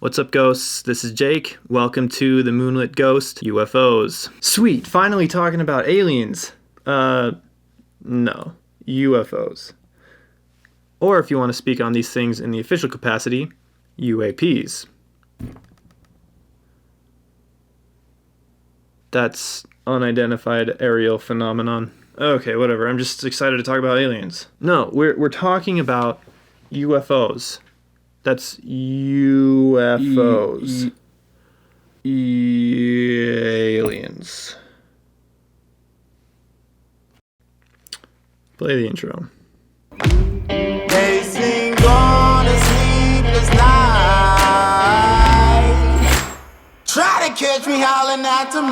What's up, ghosts? This is Jake. Welcome to the Moonlit Ghost UFOs. Sweet, finally talking about aliens. No, UFOs. Or if you want to speak on these things in the official capacity, UAPs. That's Unidentified Aerial Phenomenon. Okay, whatever. I'm just excited to talk about aliens. No, we're talking about UFOs. That's UFOs. Aliens. Play the intro. They sing on a sleepless night. Try to catch me howling at the moon.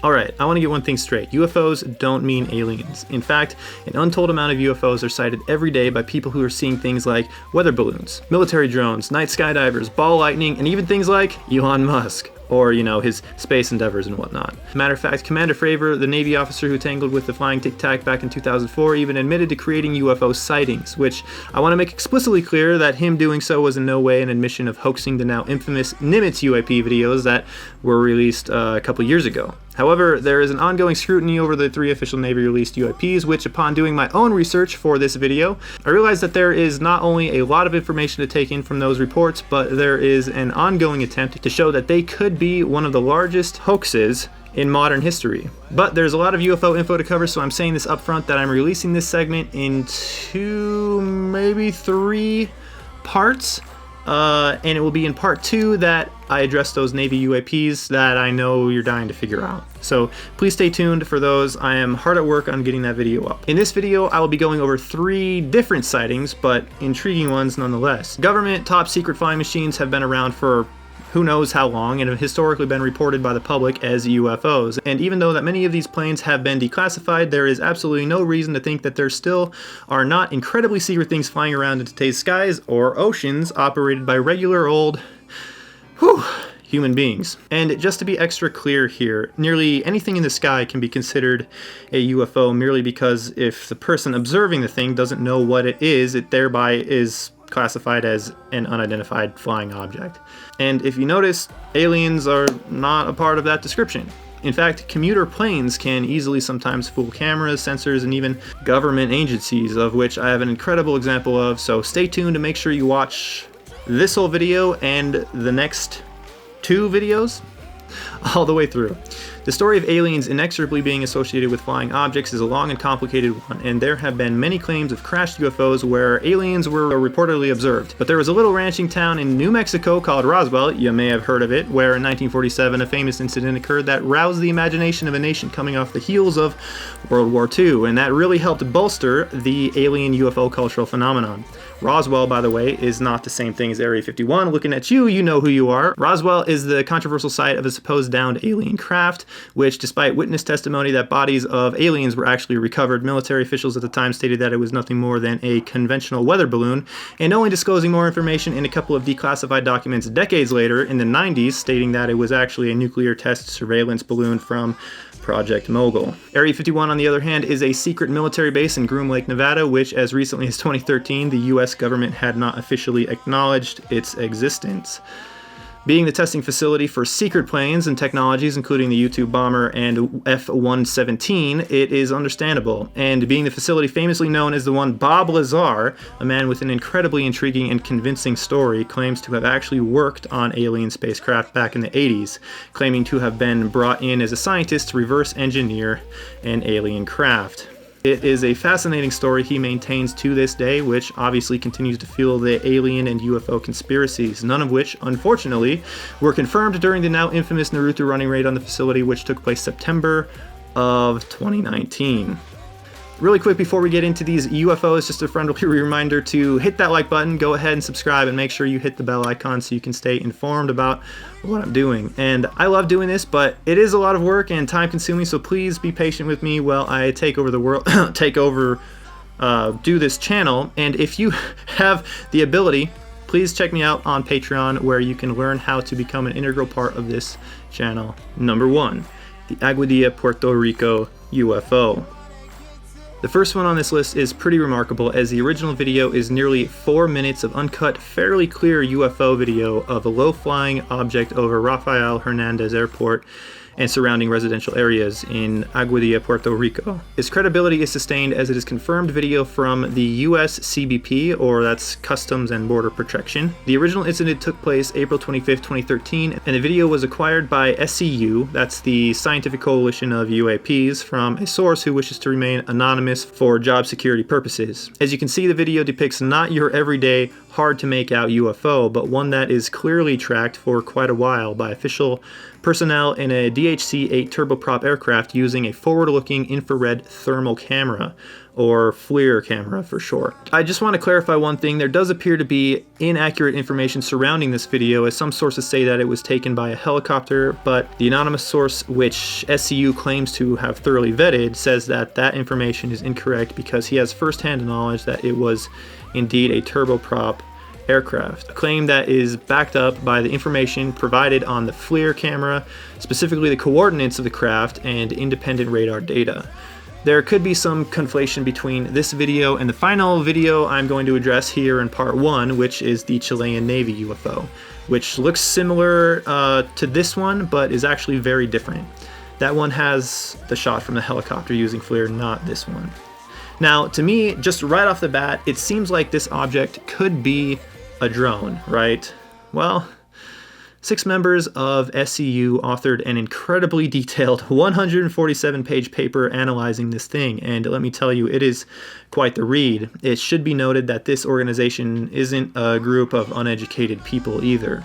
Alright, I want to get one thing straight. UFOs don't mean aliens. In fact, an untold amount of UFOs are sighted every day by people who are seeing things like weather balloons, military drones, night skydivers, ball lightning, and even things like Elon Musk. Or, his space endeavors and whatnot. Matter of fact, Commander Fravor, the Navy officer who tangled with the flying Tic Tac back in 2004, even admitted to creating UFO sightings, which I want to make explicitly clear that him doing so was in no way an admission of hoaxing the now infamous Nimitz UAP videos that were released a couple years ago. However, there is an ongoing scrutiny over the 3 official Navy-released UAPs, which, upon doing my own research for this video, I realized that there is not only a lot of information to take in from those reports, but there is an ongoing attempt to show that they could be one of the largest hoaxes in modern history. But there's a lot of UFO info to cover, so I'm saying this up front that I'm releasing this segment in 2, maybe 3 parts. And it will be in part 2 that I address those Navy UAPs that I know you're dying to figure out. So please stay tuned for those. I am hard at work on getting that video up. In this video, I will be going over 3 different sightings, but intriguing ones nonetheless. Government top secret flying machines have been around for who knows how long and have historically been reported by the public as UFOs. And even though that many of these planes have been declassified, there is absolutely no reason to think that there still are not incredibly secret things flying around in today's skies or oceans operated by regular old, human beings. And just to be extra clear here, nearly anything in the sky can be considered a UFO merely because if the person observing the thing doesn't know what it is, it thereby is classified as an unidentified flying object. And if you notice, aliens are not a part of that description. In fact, commuter planes can easily sometimes fool cameras, sensors, and even government agencies, of which I have an incredible example of, so stay tuned to make sure you watch this whole video and the next 2 videos all the way through. The story of aliens inexorably being associated with flying objects is a long and complicated one, and there have been many claims of crashed UFOs where aliens were reportedly observed. But there was a little ranching town in New Mexico called Roswell, you may have heard of it, where in 1947 a famous incident occurred that roused the imagination of a nation coming off the heels of World War II, and that really helped bolster the alien UFO cultural phenomenon. Roswell, by the way, is not the same thing as Area 51. Looking at you, you know who you are. Roswell is the controversial site of a supposed downed alien craft, which, despite witness testimony that bodies of aliens were actually recovered, military officials at the time stated that it was nothing more than a conventional weather balloon, and only disclosing more information in a couple of declassified documents decades later, in the 90s, stating that it was actually a nuclear test surveillance balloon from Project Mogul. Area 51, on the other hand, is a secret military base in Groom Lake, Nevada, which as recently as 2013, the US government had not officially acknowledged its existence. Being the testing facility for secret planes and technologies, including the U-2 bomber and F-117, it is understandable. And being the facility famously known as the one Bob Lazar, a man with an incredibly intriguing and convincing story, claims to have actually worked on alien spacecraft back in the 80s, claiming to have been brought in as a scientist to reverse engineer an alien craft. It is a fascinating story he maintains to this day, which obviously continues to fuel the alien and UFO conspiracies, none of which, unfortunately, were confirmed during the now infamous Naruto running raid on the facility, which took place September of 2019. Really quick before we get into these UFOs, just a friendly reminder to hit that like button, go ahead and subscribe, and make sure you hit the bell icon so you can stay informed about what I'm doing. And I love doing this, but it is a lot of work and time consuming, so please be patient with me while I take over the world, do this channel. And if you have the ability, please check me out on Patreon, where you can learn how to become an integral part of this channel. Number 1, the Aguadilla, Puerto Rico UFO. The first one on this list is pretty remarkable, as the original video is nearly 4 minutes of uncut, fairly clear UFO video of a low-flying object over Rafael Hernandez Airport and surrounding residential areas in Aguadilla, Puerto Rico. Its credibility is sustained as it is confirmed video from the US CBP, or that's Customs and Border Protection. The original incident took place April 25th, 2013, and the video was acquired by SCU, that's the Scientific Coalition of UAPs, from a source who wishes to remain anonymous for job security purposes. As you can see, the video depicts not your everyday, hard to make out UFO, but one that is clearly tracked for quite a while by official personnel in a DHC-8 turboprop aircraft using a forward-looking infrared thermal camera, or FLIR camera for short. I just want to clarify one thing. There does appear to be inaccurate information surrounding this video, as some sources say that it was taken by a helicopter, but the anonymous source, which SCU claims to have thoroughly vetted, says that that information is incorrect because he has first-hand knowledge that it was indeed a turboprop aircraft, a claim that is backed up by the information provided on the FLIR camera, specifically the coordinates of the craft and independent radar data. There could be some conflation between this video and the final video I'm going to address here in part 1, which is the Chilean Navy UFO, which looks similar to this one, but is actually very different. That one has the shot from the helicopter using FLIR, not this one. Now, to me, just right off the bat, it seems like this object could be a drone, right? Well, 6 members of SCU authored an incredibly detailed 147-page paper analyzing this thing, and let me tell you, it is quite the read. It should be noted that this organization isn't a group of uneducated people either.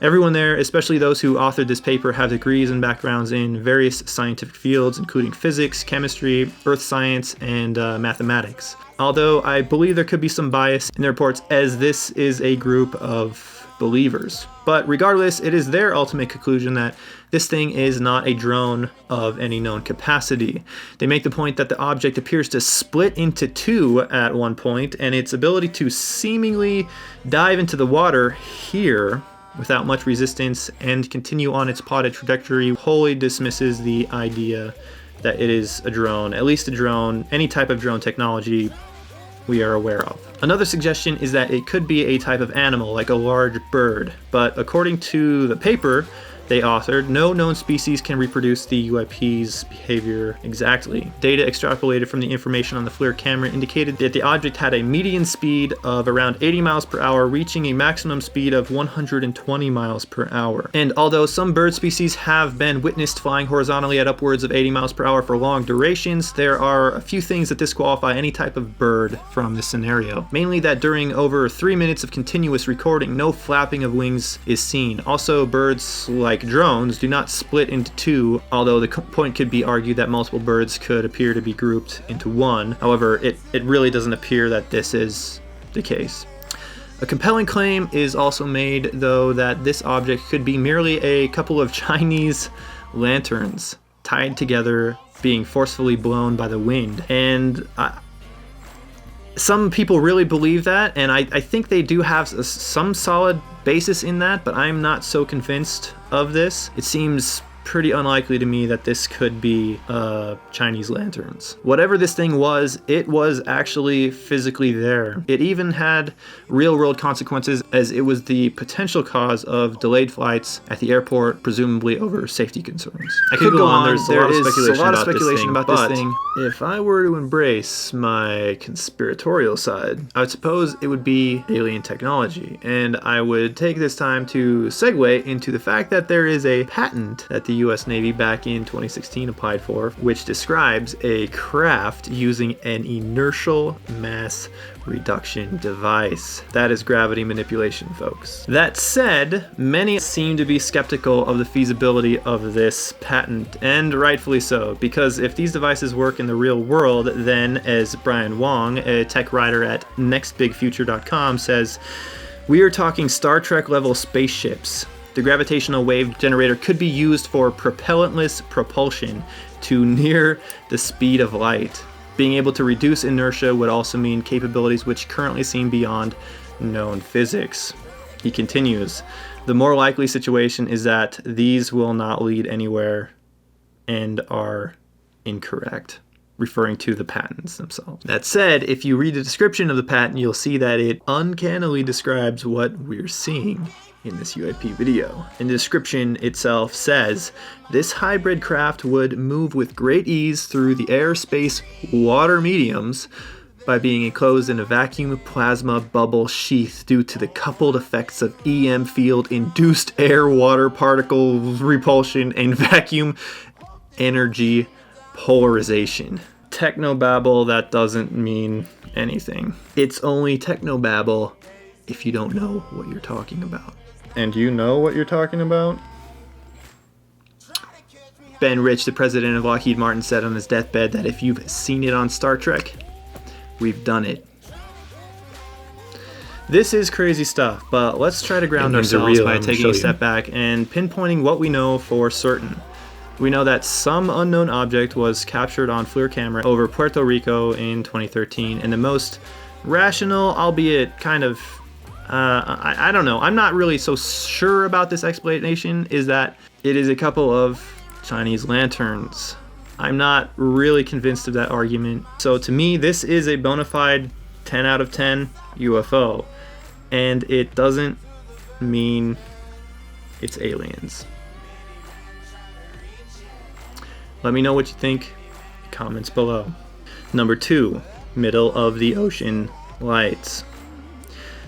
Everyone there, especially those who authored this paper, have degrees and backgrounds in various scientific fields, including physics, chemistry, earth science, and mathematics. Although I believe there could be some bias in the reports, as this is a group of believers. But regardless, it is their ultimate conclusion that this thing is not a drone of any known capacity. They make the point that the object appears to split into 2 at one point, and its ability to seemingly dive into the water here without much resistance and continue on its plotted trajectory wholly dismisses the idea that it is a drone, at least a drone, any type of drone technology we are aware of. Another suggestion is that it could be a type of animal, like a large bird, but according to the paper they authored, no known species can reproduce the UAP's behavior exactly. Data extrapolated from the information on the FLIR camera indicated that the object had a median speed of around 80 miles per hour, reaching a maximum speed of 120 miles per hour. And although some bird species have been witnessed flying horizontally at upwards of 80 miles per hour for long durations, there are a few things that disqualify any type of bird from this scenario. Mainly that during over 3 minutes of continuous recording, no flapping of wings is seen. Also, birds, like drones, do not split into 2, although the point could be argued that multiple birds could appear to be grouped into one. However, it really doesn't appear that this is the case. A compelling claim is also made, though, that this object could be merely a couple of Chinese lanterns tied together, being forcefully blown by the wind. And some people really believe that, and I think they do have some solid basis in that, but I'm not so convinced of this. It seems pretty unlikely to me that this could be Chinese lanterns. Whatever this thing was, it was actually physically there. It even had real-world consequences, as it was the potential cause of delayed flights at the airport, presumably over safety concerns. I could go on. There's a lot of speculation about this thing. If I were to embrace my conspiratorial side, I would suppose it would be alien technology, and I would take this time to segue into the fact that there is a patent that the US Navy back in 2016 applied for, which describes a craft using an inertial mass reduction device. That is gravity manipulation, folks. That said, many seem to be skeptical of the feasibility of this patent, and rightfully so, because if these devices work in the real world, then, as Brian Wong, a tech writer at nextbigfuture.com, says, we are talking Star Trek level spaceships. The gravitational wave generator could be used for propellantless propulsion to near the speed of light. Being able to reduce inertia would also mean capabilities which currently seem beyond known physics. He continues, The more likely situation is that these will not lead anywhere and are incorrect, referring to the patents themselves. That said, if you read the description of the patent, you'll see that it uncannily describes what we're seeing in this UAP video. And the description itself says, this hybrid craft would move with great ease through the air, space, water mediums by being enclosed in a vacuum plasma bubble sheath due to the coupled effects of EM field induced air water particle repulsion and vacuum energy polarization. Technobabble that doesn't mean anything. It's only technobabble if you don't know what you're talking about. And you know what you're talking about? Ben Rich, the president of Lockheed Martin, said on his deathbed that if you've seen it on Star Trek, we've done it. This is crazy stuff, but let's try to ground ourselves by taking a step back and pinpointing what we know for certain. We know that some unknown object was captured on FLIR camera over Puerto Rico in 2013, and the most rational, albeit kind of, I don't know, I'm not really so sure about this explanation, is that it is a couple of Chinese lanterns. I'm not really convinced of that argument. So to me, this is a bona fide 10 out of 10 UFO, and it doesn't mean it's aliens. Let me know what you think. Comments below. Number 2, middle of the ocean lights.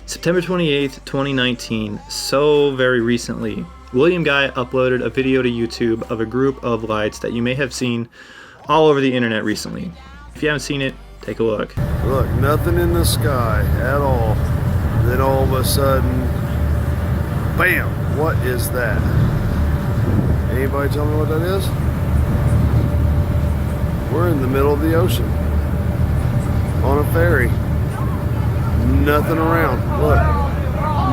September 28th, 2019, so very recently, William Guy uploaded a video to YouTube of a group of lights that you may have seen all over the internet recently. If you haven't seen it, take a look. Look, nothing in the sky at all. Then all of a sudden, bam! What is that? Anybody tell me what that is? We're in the middle of the ocean on a ferry. Nothing around. Look,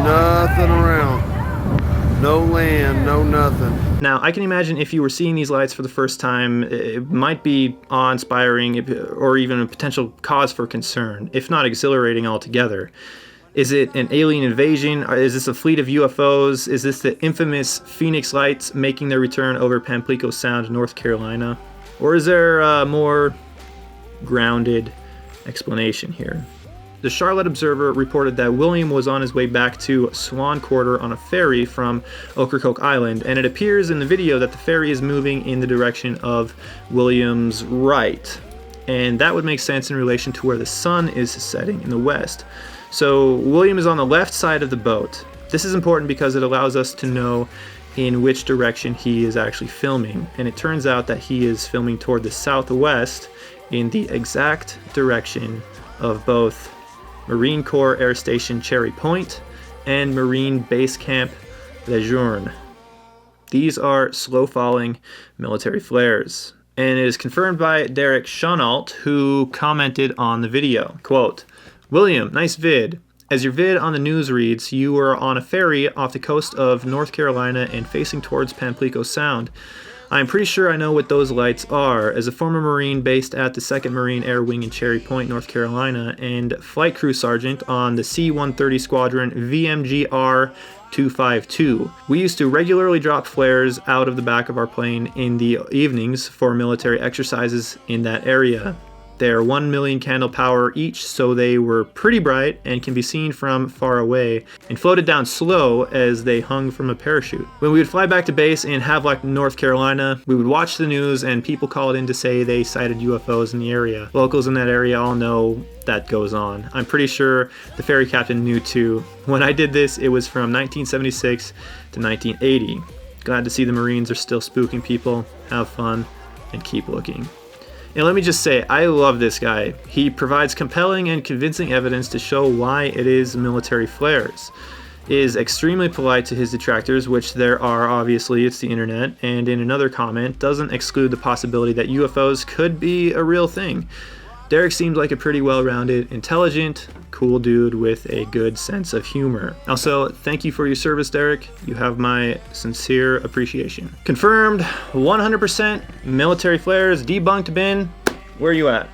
nothing around. No land, no nothing. Now, I can imagine if you were seeing these lights for the first time, it might be awe-inspiring or even a potential cause for concern, if not exhilarating altogether. Is it an alien invasion? Is this a fleet of UFOs? Is this the infamous Phoenix Lights making their return over Pamplico Sound, North Carolina? Or is there a more grounded explanation here? The Charlotte Observer reported that William was on his way back to Swan Quarter on a ferry from Ocracoke Island, and it appears in the video that the ferry is moving in the direction of William's right. And that would make sense in relation to where the sun is setting in the west. So William is on the left side of the boat. This is important because it allows us to know in which direction he is actually filming. And it turns out that he is filming toward the southwest in the exact direction of both Marine Corps Air Station Cherry Point and Marine Base Camp Lejeune. These are slow-falling military flares. And it is confirmed by Derek Schonault, who commented on the video. Quote, William, nice vid. As your vid on the news reads, you were on a ferry off the coast of North Carolina and facing towards Pamplico Sound. I'm pretty sure I know what those lights are. As a former Marine based at the 2nd Marine Air Wing in Cherry Point, North Carolina, and flight crew sergeant on the C-130 Squadron VMGR 252. We used to regularly drop flares out of the back of our plane in the evenings for military exercises in that area. They're 1 million candle power each, so they were pretty bright and can be seen from far away, and floated down slow as they hung from a parachute. When we would fly back to base in Havelock, North Carolina, we would watch the news and people called in to say they sighted UFOs in the area. Locals in that area all know that goes on. I'm pretty sure the ferry captain knew too. When I did this, it was from 1976 to 1980. Glad to see the Marines are still spooking people. Have fun and keep looking. And let me just say, I love this guy. He provides compelling and convincing evidence to show why it is military flares. Is extremely polite to his detractors, which there are, obviously, it's the internet, and in another comment, doesn't exclude the possibility that UFOs could be a real thing. Derek seems like a pretty well-rounded, intelligent, cool dude with a good sense of humor. Also, thank you for your service, Derek. You have my sincere appreciation. Confirmed, 100% military flares, debunked, Ben. Where are you at?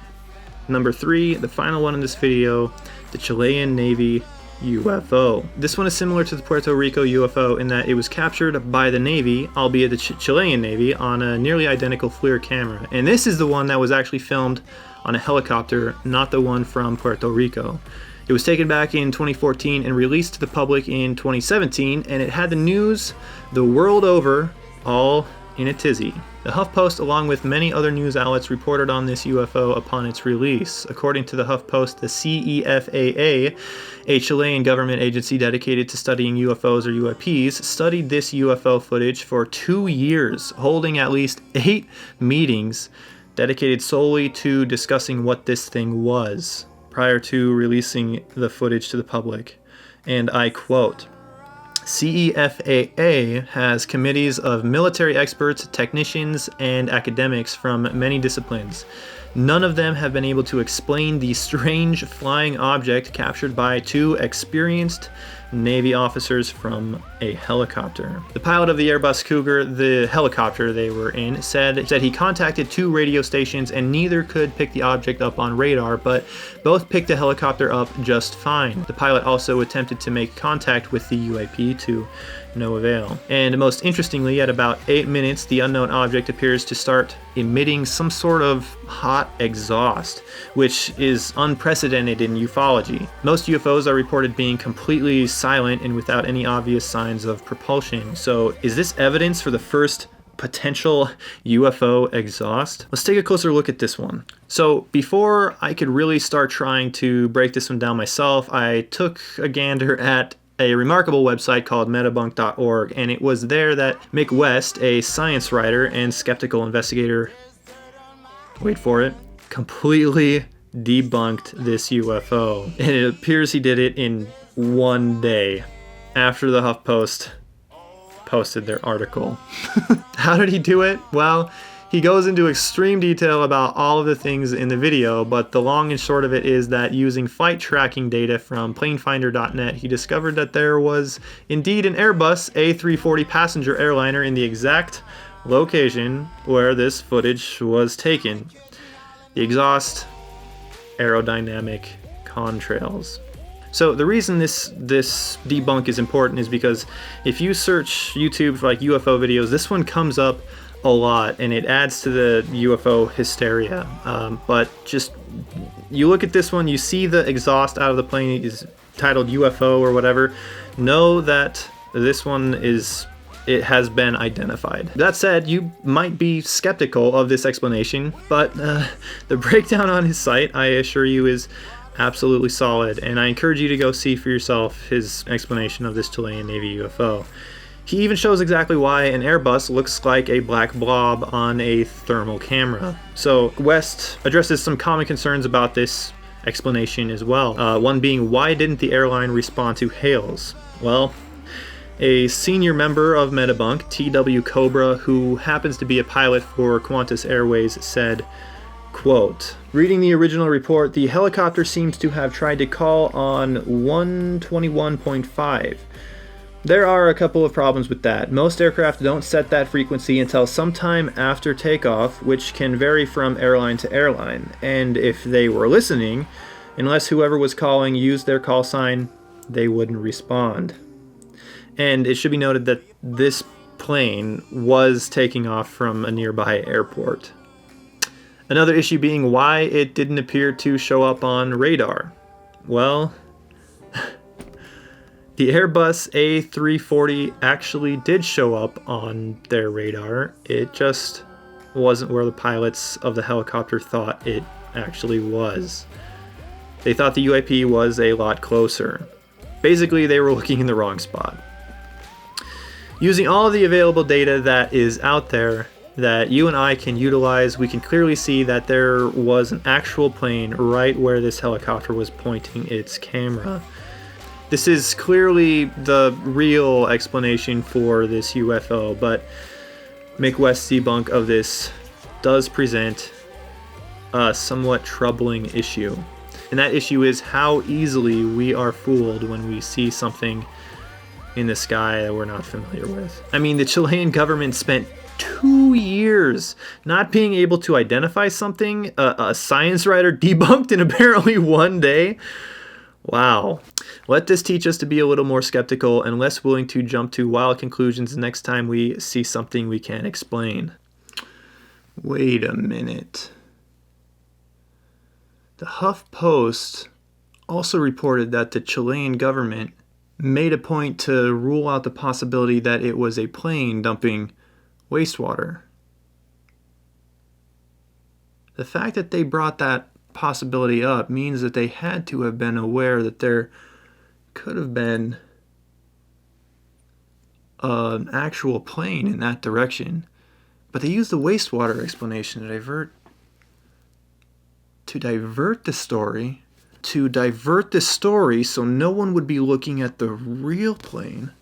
Number 3, the final one in this video, the Chilean Navy UFO. This one is similar to the Puerto Rico UFO in that it was captured by the Navy, albeit the Chilean Navy, on a nearly identical FLIR camera. And this is the one that was actually filmed on a helicopter, not the one from Puerto Rico. It was taken back in 2014 and released to the public in 2017, and it had the news the world over all in a tizzy. The HuffPost, along with many other news outlets, reported on this UFO upon its release. According to the HuffPost, the CEFAA, a Chilean government agency dedicated to studying UFOs or UAPs, studied this UFO footage for 2 years, holding at least 8 meetings dedicated solely to discussing what this thing was, prior to releasing the footage to the public. And I quote, CEFAA has committees of military experts, technicians, and academics from many disciplines. None of them have been able to explain the strange flying object captured by 2 experienced Navy officers from a helicopter. The pilot of the Airbus Cougar, the helicopter they were in, said he contacted 2 radio stations and neither could pick the object up on radar, but both picked the helicopter up just fine. The pilot also attempted to make contact with the UAP to no avail. And most interestingly, at about 8 minutes, the unknown object appears to start emitting some sort of hot exhaust, which is unprecedented in ufology. Most UFOs are reported being completely silent and without any obvious signs of propulsion. So is this evidence for the first potential UFO exhaust? Let's take a closer look at this one. So before I could really start trying to break this one down myself, I took a gander at a remarkable website called metabunk.org, and it was there that Mick West, a science writer and skeptical investigator, wait for it, completely debunked this UFO. And it appears he did it in 1 day after the HuffPost posted their article. How did he do it? Well, he goes into extreme detail about all of the things in the video, but the long and short of it is that using flight tracking data from planefinder.net, he discovered that there was indeed an Airbus A340 passenger airliner in the exact location where this footage was taken. The exhaust aerodynamic contrails. So the reason this debunk is important is because if you search YouTube for like UFO videos, this one comes up a lot and it adds to the UFO hysteria. But just, you look at this one, you see the exhaust out of the plane is titled UFO or whatever, know that this one it has been identified. That said, you might be skeptical of this explanation, but the breakdown on his site, I assure you, is absolutely solid, and I encourage you to go see for yourself his explanation of this Chilean Navy UFO. He even shows exactly why an Airbus looks like a black blob on a thermal camera. So West addresses some common concerns about this explanation as well. One being, why didn't the airline respond to hails? Well, a senior member of Metabunk, T.W. Cobra, who happens to be a pilot for Qantas Airways, said, quote, reading the original report, the helicopter seems to have tried to call on 121.5. There are a couple of problems with that. Most aircraft don't set that frequency until sometime after takeoff, which can vary from airline to airline. And if they were listening, unless whoever was calling used their call sign, they wouldn't respond. And it should be noted that this plane was taking off from a nearby airport. Another issue being why it didn't appear to show up on radar. Well, the Airbus A340 actually did show up on their radar. It just wasn't where the pilots of the helicopter thought it actually was. They thought the UAP was a lot closer. Basically, they were looking in the wrong spot. Using all of the available data that is out there that you and I can utilize, we can clearly see that there was an actual plane right where this helicopter was pointing its camera. This is clearly the real explanation for this UFO, but Mick West's debunk of this does present a somewhat troubling issue. And that issue is how easily we are fooled when we see something in the sky that we're not familiar with. I mean, the Chilean government spent 2 years not being able to identify something a science writer debunked in apparently 1 day. Wow. Let this teach us to be a little more skeptical and less willing to jump to wild conclusions the next time we see something we can't explain. Wait a minute. The HuffPost also reported that the Chilean government made a point to rule out the possibility that it was a plane dumping wastewater. The fact that they brought that possibility up means that they had to have been aware that there could have been an actual plane in that direction. But they used the wastewater explanation to divert the story so no one would be looking at the real plane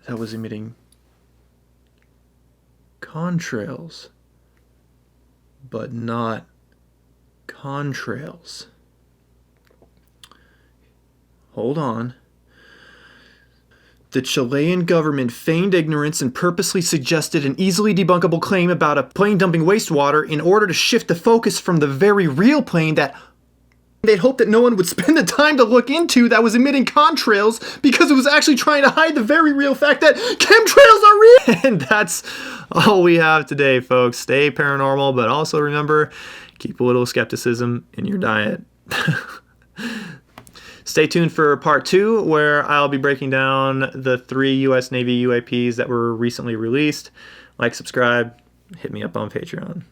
that was emitting contrails, but not contrails. Hold on. The Chilean government feigned ignorance and purposely suggested an easily debunkable claim about a plane dumping wastewater in order to shift the focus from the very real plane that they'd hoped that no one would spend the time to look into that was emitting contrails, because it was actually trying to hide the very real fact that chemtrails are real. And that's all we have today, folks. Stay paranormal, but also remember, keep a little skepticism in your diet. Stay tuned for part 2, where I'll be breaking down the 3 U.S. Navy UAPs that were recently released. Like, subscribe, hit me up on Patreon.